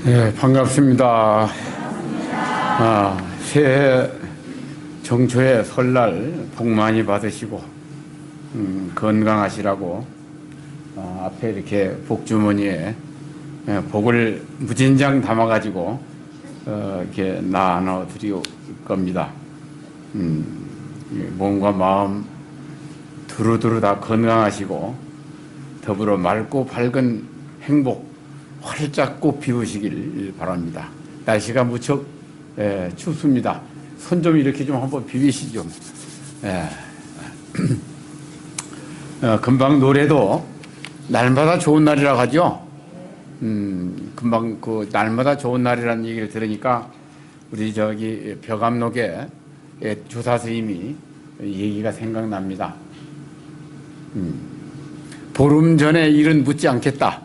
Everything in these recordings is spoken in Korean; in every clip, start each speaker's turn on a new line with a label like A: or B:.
A: 네, 반갑습니다. 새해 정초에 설날 복 많이 받으시고 건강하시라고 앞에 이렇게 복주머니에 복을 무진장 담아가지고 이렇게 나눠 드릴 겁니다. 몸과 마음 두루두루 다 건강하시고 더불어 맑고 밝은 행복 활짝 꽃 피우시길 바랍니다. 날씨가 무척 춥습니다. 손 좀 이렇게 좀 한번 비비시죠. 금방 노래도 날마다 좋은 날이라고 하죠. 금방 그 날마다 좋은 날이라는 얘기를 들으니까 우리 저기 벼감록의 조사 스님이 얘기가 생각납니다. 보름 전에 일은 묻지 않겠다.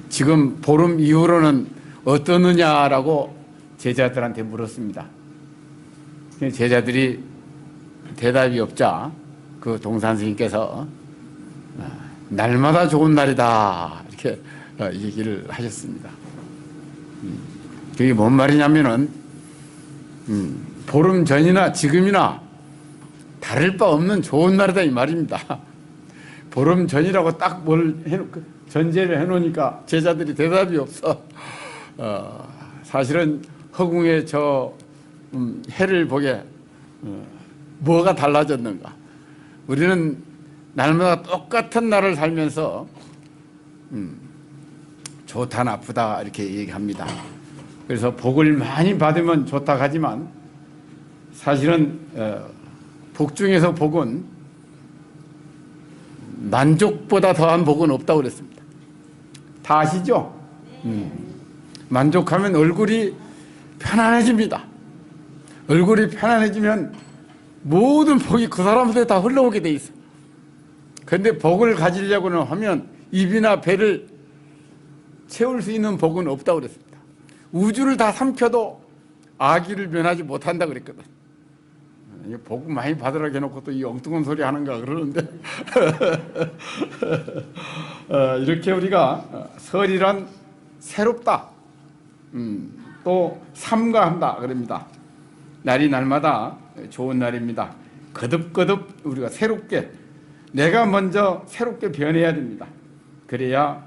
A: 지금 보름 이후로는 어떠느냐라고 제자들한테 물었습니다. 제자들이 대답이 없자 그 동산 스님께서 날마다 좋은 날이다 이렇게 얘기를 하셨습니다. 그게 뭔 말이냐면은 보름 전이나 지금이나 다를 바 없는 좋은 날이다 이 말입니다. 보름 전이라고 딱 뭘 전제를 해놓으니까 제자들이 대답이 없어. 사실은 허공에 저 해를 보게 뭐가 달라졌는가. 우리는 날마다 똑같은 날을 살면서 좋다 나쁘다 이렇게 얘기합니다. 그래서 복을 많이 받으면 좋다 하지만 사실은 복 중에서 복은 만족보다 더한 복은 없다고 그랬습니다. 다 아시죠? 만족하면 얼굴이 편안해집니다. 얼굴이 편안해지면 모든 복이 그 사람한테 다 흘러오게 돼 있어요. 그런데 복을 가지려고는 하면 입이나 배를 채울 수 있는 복은 없다고 그랬습니다. 우주를 다 삼켜도 아기를 면하지 못한다고 그랬거든. 복 많이 받으라고 해놓고 또 이 엉뚱한 소리 하는가 그러는데 이렇게 우리가 설이란 새롭다, 또 삼가한다 그럽니다. 날이 날마다 좋은 날입니다. 거듭거듭 우리가 새롭게 내가 먼저 새롭게 변해야 됩니다. 그래야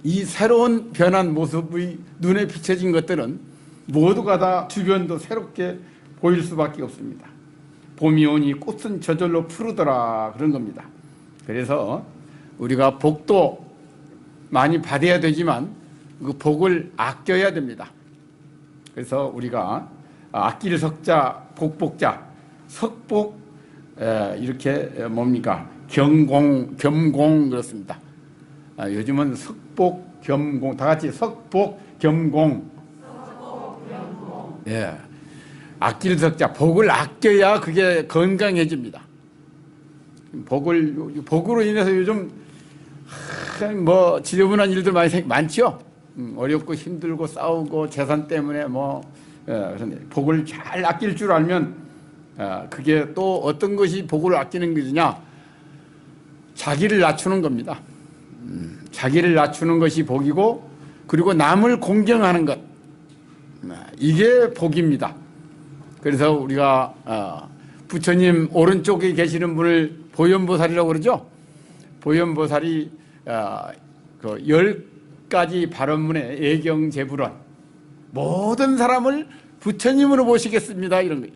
A: 이 새로운 변한 모습의 눈에 비춰진 것들은 모두가 다 주변도 새롭게 보일 수밖에 없습니다. 봄이 오니 꽃은 저절로 푸르더라 그런 겁니다. 그래서 우리가 복도 많이 받아야 되지만 그 복을 아껴야 됩니다. 그래서 우리가 아낄 석자, 복복자, 석복 이렇게 뭡니까? 경공, 겸공 그렇습니다. 요즘은 석복, 겸공 다 같이 석복, 겸공. 예. 아낄 석자, 복을 아껴야 그게 건강해집니다. 복으로 인해서 요즘 뭐 지저분한 일들 많죠. 어렵고 힘들고 싸우고 재산 때문에 그런데 복을 잘 아낄 줄 알면 그게 또 어떤 것이 복을 아끼는 것이냐? 자기를 낮추는 겁니다. 자기를 낮추는 것이 복이고 그리고 남을 공경하는 것 이게 복입니다. 그래서 우리가 부처님 오른쪽에 계시는 분을 보현보살이라고 그러죠. 보현보살이 그 10가지 발언문에 애경제불언 모든 사람을 부처님으로 모시겠습니다 이런 거예요.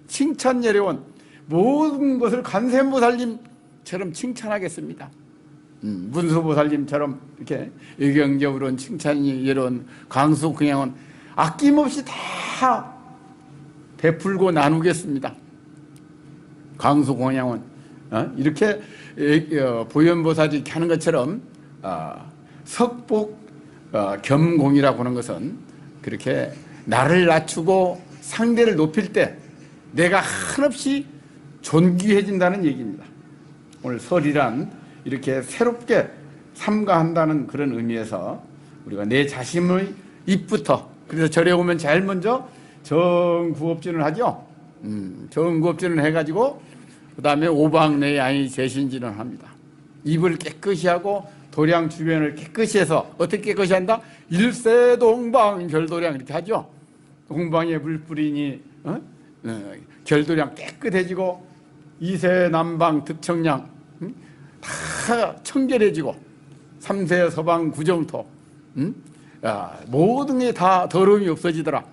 A: 칭찬예례원 모든 것을 관세음보살님처럼 칭찬하겠습니다. 문수보살님처럼 이렇게 애경제불언 칭찬예례원 광수공양원 아낌없이 다 베풀고 나누겠습니다. 강수공양원 이렇게 보현보살이 이렇게 하는 것처럼 석복 겸공이라고 하는 것은 그렇게 나를 낮추고 상대를 높일 때 내가 한없이 존귀해진다는 얘기입니다. 오늘 설이란 이렇게 새롭게 삼가한다는 그런 의미에서 우리가 내 자신의 입부터 그래서 절에 오면 제일 먼저 정구업진을 하죠. 정구업진을 해가지고 그 다음에 오방내양이 제신진을 합니다. 입을 깨끗이 하고 도량 주변을 깨끗이 해서 어떻게 깨끗이 한다? 일세 동방 결도량 이렇게 하죠. 동방에 물 뿌리니 결도량 깨끗해지고 이세 남방 득청량 다 청결해지고 삼세 서방 구정토 모든 게 다 더러움이 없어지더라.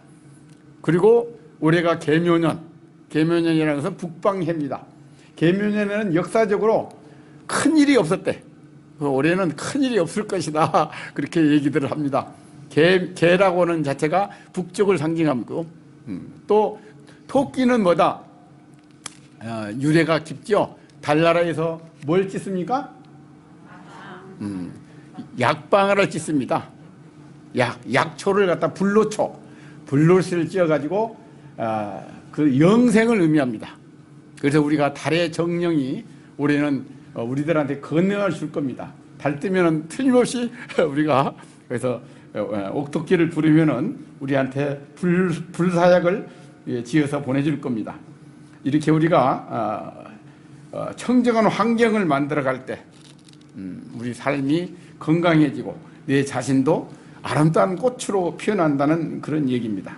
A: 그리고 올해가 계묘년, 계묘년이라는 것은 북방해입니다. 계묘년에는 역사적으로 큰 일이 없었대. 올해는 큰 일이 없을 것이다. 그렇게 얘기들을 합니다. 개라고 하는 자체가 북쪽을 상징하고 또 토끼는 뭐다? 유래가 깊죠. 달나라에서 뭘 짓습니까? 약방을 짓습니다. 약초를 갖다 불로씨를 찧어가지고 그 영생을 의미합니다. 그래서 우리가 달의 정령이 올해는 우리들한테 건강을 줄 겁니다. 달 뜨면은 틀림없이 우리가 그래서 옥토끼를 부르면은 우리한테 불사약을 지어서 보내줄 겁니다. 이렇게 우리가 청정한 환경을 만들어갈 때 우리 삶이 건강해지고 내 자신도 아름다운 꽃으로 피어난다는 그런 얘기입니다.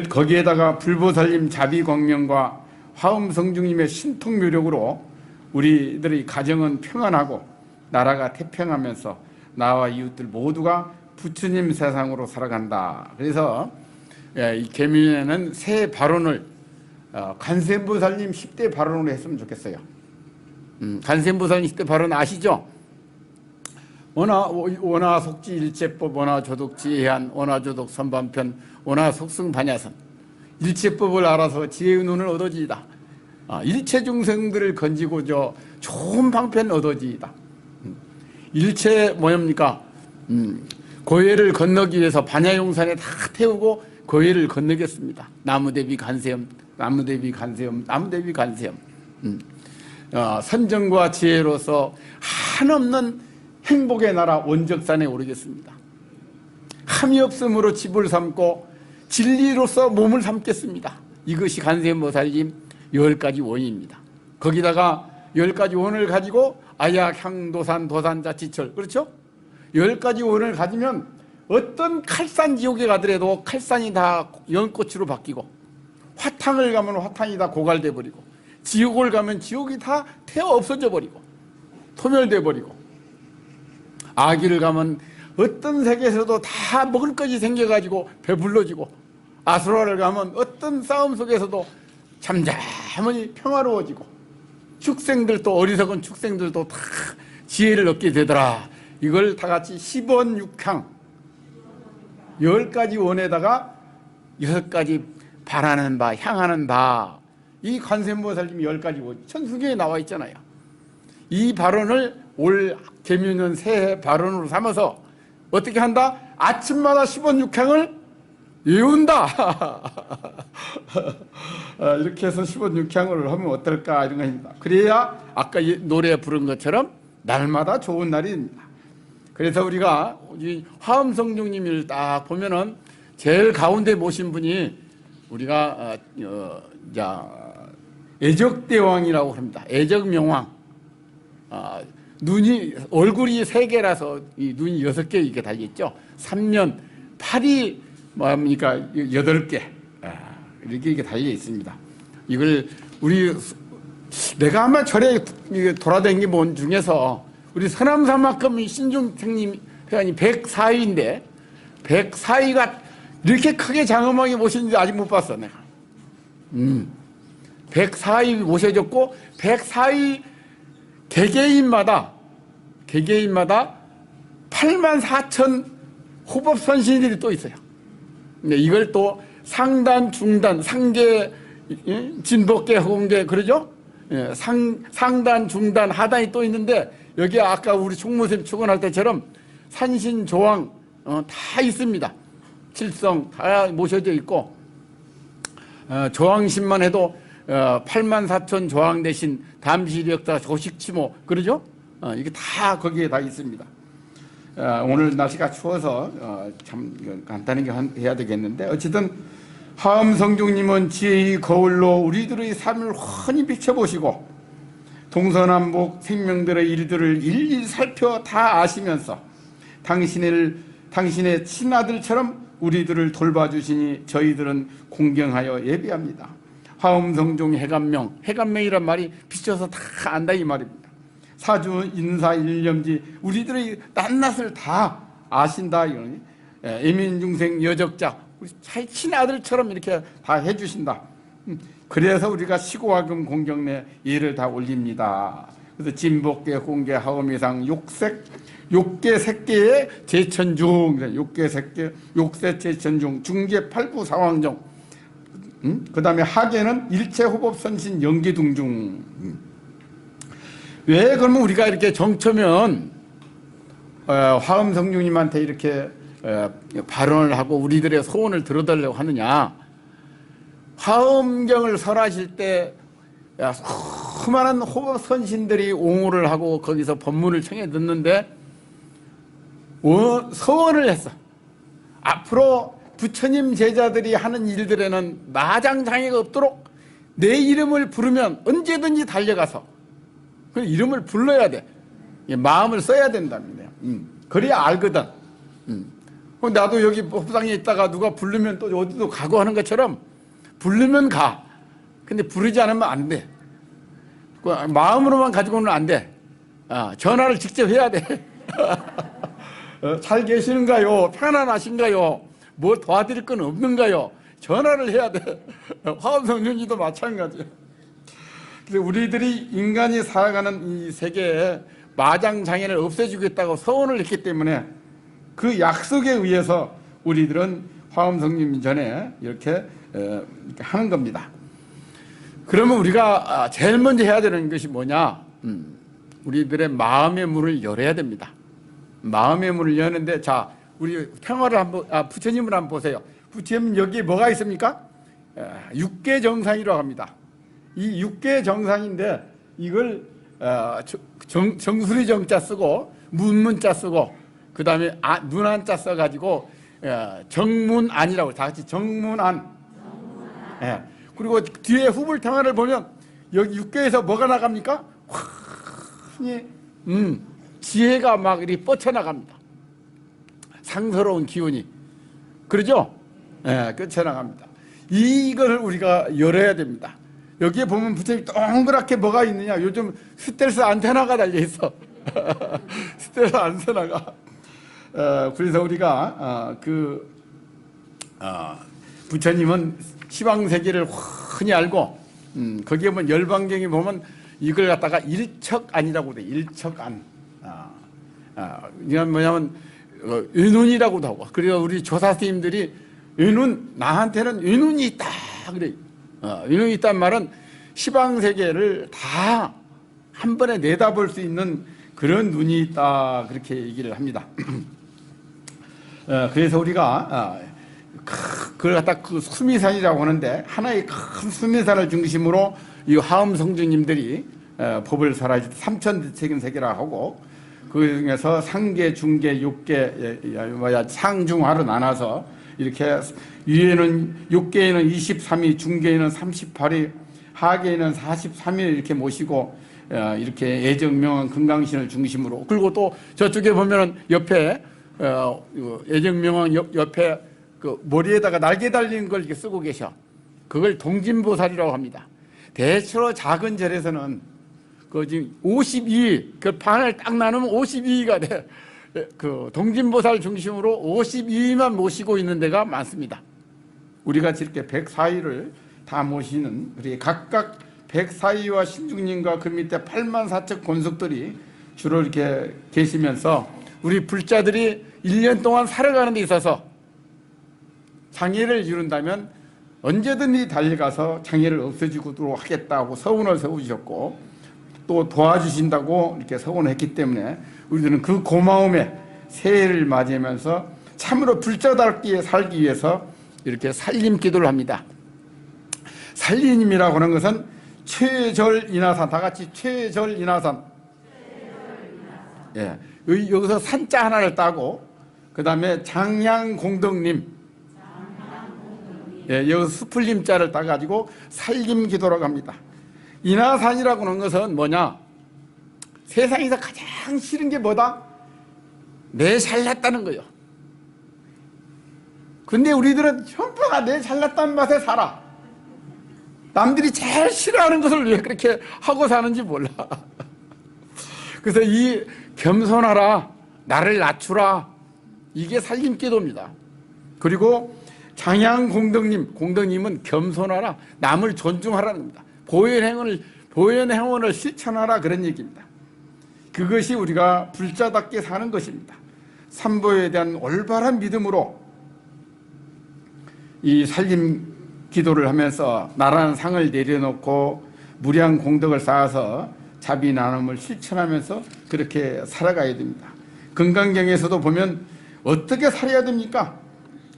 A: 거기에다가 불보살님 자비광명과 화엄성중님의 신통묘력으로 우리들의 가정은 평안하고 나라가 태평하면서 나와 이웃들 모두가 부처님 세상으로 살아간다. 그래서 이 계묘년에는 새 발언을 관세음보살님 10대 발언으로 했으면 좋겠어요. 관세음보살님 10대 발언 아시죠? 원화속지 일체법, 원화조독지 해안, 원화조독 선반편, 원화속승 반야선. 일체법을 알아서 지혜의 눈을 얻어지이다. 일체 중생들을 건지고 좋은 방편 얻어지이다. 일체 뭐입니까? 고해를 건너기 위해서 반야용산에 다 태우고 고해를 건너겠습니다. 나무대비 간세음, 나무대비 간세음, 나무대비 간세음. 선정과 지혜로서 한없는 행복의 나라 원적산에 오르겠습니다. 함이 없음으로 집을 삼고 진리로서 몸을 삼겠습니다. 이것이 관세음보살님 10가지 원입니다. 거기다가 10가지 원을 가지고 아약, 향도산, 도산자치철, 그렇죠? 10가지 원을 가지면 어떤 칼산 지옥에 가더라도 칼산이 다 연꽃으로 바뀌고, 화탕을 가면 화탕이 다 고갈돼 버리고, 지옥을 가면 지옥이 다 태워 없어져 버리고 소멸돼 버리고, 아기를 가면 어떤 세계에서도 다 먹을 것이 생겨가지고 배불러지고, 아수라를 가면 어떤 싸움 속에서도 잠잠하니 평화로워지고, 축생들도 어리석은 축생들도 다 지혜를 얻게 되더라. 이걸 다 같이 10원 6향 10가지 원에다가 6가지 바라는 바, 향하는 바, 이 관세음보살님이 10가지 원 천수경에 나와 있잖아요. 이 발언을 올 계묘년 새해 발언으로 삼아서 어떻게 한다? 아침마다 10원 6향을 외운다. 이렇게 해서 10원 6향을 하면 어떨까 이런 겁니다. 그래야 아까 노래 부른 것처럼 날마다 좋은 날입니다. 그래서 우리가 화엄성중님을 딱 보면은 제일 가운데 모신 분이 우리가 애적대왕이라고 합니다. 애적명왕. 눈이 얼굴이 3개라서 이 눈이 6개 이렇게 달려있죠. 3년 8이 뭡니까 8개 이렇게 달려 있습니다. 이걸 내가 아마 절에 돌아다닌 분 중에서 우리 서남사막금 신중생님 회원이 104위인데 104위가 이렇게 크게 장엄하게 모시는지 아직 못 봤어 내가. 104위 모셔졌고 104위 개개인마다 84,000 호법 선신들이 또 있어요. 근데 이걸 또 상단, 중단, 상계, 진법계, 허공계 그러죠? 상단, 중단, 하단이 또 있는데 여기 아까 우리 총무쌤 축원할 때처럼 산신, 조왕 다 있습니다. 칠성 다 모셔져 있고 조왕신만 해도 84,000 조왕 대신 담시력다 조식치모 그러죠? 이게 다 거기에 다 있습니다. 오늘 날씨가 추워서 참 간단하게 해야 되겠는데 어쨌든 화엄성중님은 지혜의 거울로 우리들의 삶을 훤히 비춰보시고 동서남북 생명들의 일들을 일일이 살펴 다 아시면서 당신의 친아들처럼 우리들을 돌봐주시니 저희들은 공경하여 예배합니다. 화엄성중 해감명이란 말이 비춰서 다 안다 이 말입니다. 사주 인사 일념지 우리들의 낱낱을 다 아신다 이러니 애민중생 여적자 우리 친아들처럼 이렇게 다 해주신다. 그래서 우리가 시고하금 공경내 예를 다 올립니다. 그래서 진복계 공계 하엄이상 욕계 색계의 제천중 욕계 색계 욕세 제천중 중계 팔부 사왕정 그 다음에 하계는 일체호법선신 연기둥중. 왜 그러면 우리가 이렇게 정처면 화엄성중님한테 이렇게 발언을 하고 우리들의 소원을 들어달라고 하느냐. 화엄경을 설하실 때 수많은 호법선신들이 옹호를 하고 거기서 법문을 청해 듣는데 서원을 했어. 앞으로 부처님 제자들이 하는 일들에는 마장장애가 없도록 내 이름을 부르면 언제든지 달려가서 그 이름을 불러야 돼. 마음을 써야 된답니다. 그래야 알거든. 나도 여기 법상에 있다가 누가 부르면 또 어디도 가고 하는 것처럼 부르면 가. 근데 부르지 않으면 안 돼. 마음으로만 가지고는 안 돼. 전화를 직접 해야 돼. 잘 계시는가요? 편안하신가요? 뭐 도와드릴 건 없는가요? 전화를 해야 돼. 화엄성중지도 마찬가지야. 그래서 우리들이 인간이 살아가는 이 세계에 마장장애를 없애주겠다고 서원을 했기 때문에 그 약속에 의해서 우리들은 화엄성님 전에 이렇게 하는 겁니다. 그러면 우리가 제일 먼저 해야 되는 것이 뭐냐? 우리들의 마음의 문을 열어야 됩니다. 마음의 문을 여는데 자 우리 평화를 한번 부처님을 한번 보세요. 부처님 여기 뭐가 있습니까? 육계정상이라고 합니다. 이 육계정상인데 이걸 정수리 정자 쓰고 문문자 쓰고 그 다음에 눈안자 써가지고 정문안이라고 다 같이 정문안. 예. 그리고 뒤에 후불평화를 보면 여기 육계에서 뭐가 나갑니까? 환히 지혜가 막 이렇게 뻗쳐나갑니다. 상서로운 기운이. 그러죠? 예, 뻗쳐나갑니다. 이걸 우리가 열어야 됩니다. 여기에 보면 부처님 동그랗게 뭐가 있느냐. 요즘 스텔스 안테나가 달려있어. 스텔스 안테나가. 그래서 우리가 부처님은 시방세계를 흔히 알고 거기에 보면 열반경에 보면 이걸 갖다가 일척안이라고 돼. 일척안. 이건 뭐냐면 의눈이라고도 하고. 그래서 우리 조사 스님들이 의눈, 나한테는 의눈이 있다 그래. 의눈이 있단 말은 시방세계를 다 한 번에 내다볼 수 있는 그런 눈이 있다 그렇게 얘기를 합니다. 그래서 우리가 그걸 갖다 그 수미산이라고 하는데 하나의 큰 수미산을 중심으로 이 화엄성주님들이 법을 설하실 때 삼천대책임 세계라고 하고 그 중에서 상계, 중계, 육계, 상중하로 나눠서 이렇게 위에는 육계에는 23위, 중계에는 38위, 하계에는 43위 이렇게 모시고 이렇게 애정명왕 금강신을 중심으로 그리고 또 저쪽에 보면은 옆에 애정명왕 옆에 그 머리에다가 날개 달린 걸 이렇게 쓰고 계셔. 그걸 동진보살이라고 합니다. 대체로 작은 절에서는 그 지금 52위, 그 판을 딱 나누면 52위가 돼. 그 동진보살 중심으로 52위만 모시고 있는 데가 많습니다. 우리가 이렇게 104위를 다 모시는 우리 각각 104위와 신중님과 그 밑에 84척 권속들이 주로 이렇게 계시면서 우리 불자들이 1년 동안 살아가는 데 있어서 장애를 이룬다면 언제든지 달려가서 장애를 없애주도록 하겠다고 서운을 세우셨고 또 도와주신다고 이렇게 서운을 했기 때문에 우리들은 그 고마움에 새해를 맞이하면서 참으로 불자답게 살기 위해서 이렇게 살림 기도를 합니다. 살림이라고 하는 것은 최절인하산, 다 같이 최절인하산. 예, 여기서 산자 하나를 따고 그 다음에 장양공덕님, 예, 여기서 수풀림자를 따가지고 살림기도라고 합니다. 인하산이라고 하는 것은 뭐냐? 세상에서 가장 싫은 게 뭐다? 내 잘났다는 거예요. 근데 우리들은 전부 다 내 잘났다는 맛에 살아. 남들이 제일 싫어하는 것을 왜 그렇게 하고 사는지 몰라. 그래서 이 겸손하라, 나를 낮추라, 이게 살림기도입니다. 그리고 장양공덕님은 겸손하라, 남을 존중하라는 겁니다. 보현행원을 실천하라, 그런 얘기입니다. 그것이 우리가 불자답게 사는 것입니다. 삼보에 대한 올바른 믿음으로 이 살림 기도를 하면서 나라는 상을 내려놓고 무량 공덕을 쌓아서 자비 나눔을 실천하면서 그렇게 살아가야 됩니다. 금강경에서도 보면 어떻게 살아야 됩니까?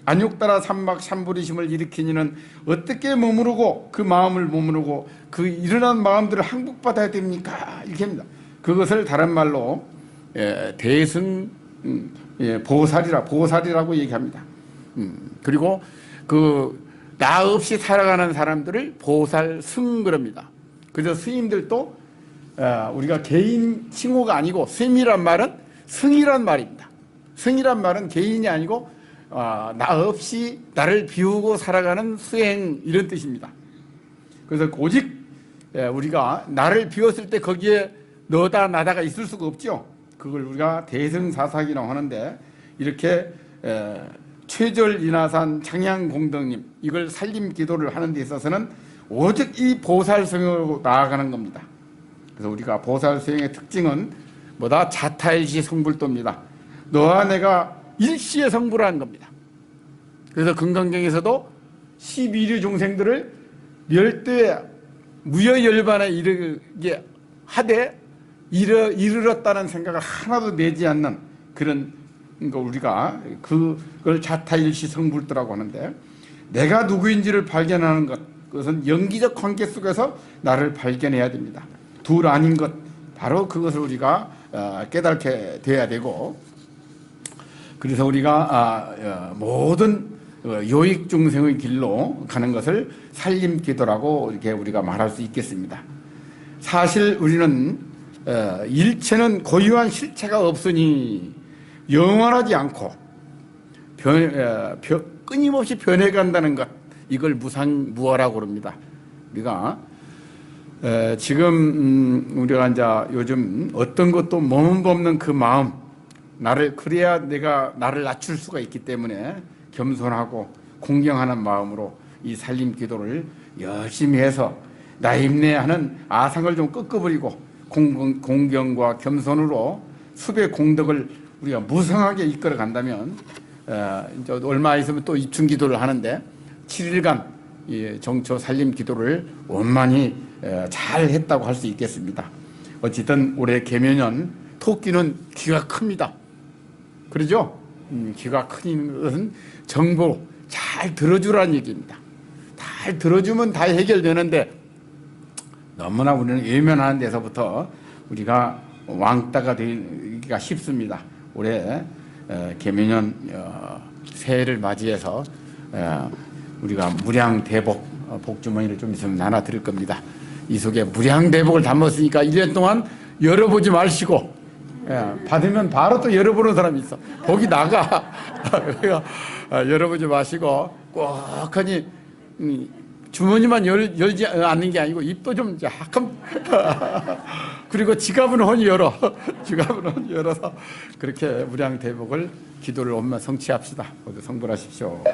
A: 안욕따라 삼막 삼부리심을 일으키니는 어떻게 머무르고 그 마음을 머무르고 그 일어난 마음들을 항복받아야 됩니까? 이렇게 합니다. 그것을 다른 말로 대승 보살이라고 얘기합니다. 그리고 나 없이 살아가는 사람들을 보살승 그럽니다. 그래서 스님들도 우리가 개인 칭호가 아니고 스님이란 말은 승이란 말입니다. 승이란 말은 개인이 아니고 나 없이 나를 비우고 살아가는 수행, 이런 뜻입니다. 그래서 오직 우리가 나를 비웠을 때 거기에 너다 나다가 있을 수가 없죠. 그걸 우리가 대승사사기라고 하는데, 이렇게 최절인하산 장양공덕님, 이걸 살림 기도를 하는 데 있어서는 오직 이 보살수행으로 나아가는 겁니다. 그래서 우리가 보살수행의 특징은 뭐다? 자타일시 성불도입니다. 너와 내가 일시에 성불하는 겁니다. 그래서 금강경에서도 12류 종생들을 멸대 무여열반에 이르게 하되 이르렀다는 생각을 하나도 내지 않는 그런 거, 우리가 그걸 자타일시 성불도라고 하는데, 내가 누구인지를 발견하는 것, 그것은 연기적 관계 속에서 나를 발견해야 됩니다. 둘 아닌 것, 바로 그것을 우리가 깨닫게 돼야 되고, 그래서 우리가 모든 요익 중생의 길로 가는 것을 살림기도라고 이렇게 우리가 말할 수 있겠습니다. 사실 우리는 일체는 고유한 실체가 없으니 영원하지 않고 끊임없이 변해간다는 것, 이걸 무상무화라고 그럽니다. 우리가 지금 우리가 이제 요즘 어떤 것도 머뭇없는 그 마음, 그래야 내가 나를 낮출 수가 있기 때문에 겸손하고 공경하는 마음으로 이 살림 기도를 열심히 해서 나 힘내하는 아상을 좀 꺾어버리고 공경과 겸손으로 수배 공덕을 우리가 무성하게 이끌어 간다면, 이제 얼마 있으면 또 입춘 기도를 하는데 7일간 이 정초 살림 기도를 원만히 잘 했다고 할 수 있겠습니다. 어쨌든 올해 개묘년 토끼는 귀가 큽니다. 그러죠? 귀가 큰 것은 정보 잘 들어주라는 얘기입니다. 잘 들어주면 다 해결되는데, 너무나 우리는 외면하는 데서부터 우리가 왕따가 되기가 쉽습니다. 올해 개묘년 새해를 맞이해서 우리가 무량대복 복주머니를 좀 있으면 나눠 드릴 겁니다. 이 속에 무량대복을 담았으니까 1년 동안 열어보지 마시고, 받으면 바로 또 열어보는 사람이 있어. 복이 나가. 열어보지 마시고 꼭 하니 주머니만 열지 않는 게 아니고 입도 좀 약간 그리고 지갑은 혼이 열어. 지갑은 혼이 열어서 그렇게 무량대복을 기도를 엄마 성취합시다. 모두 성불하십시오.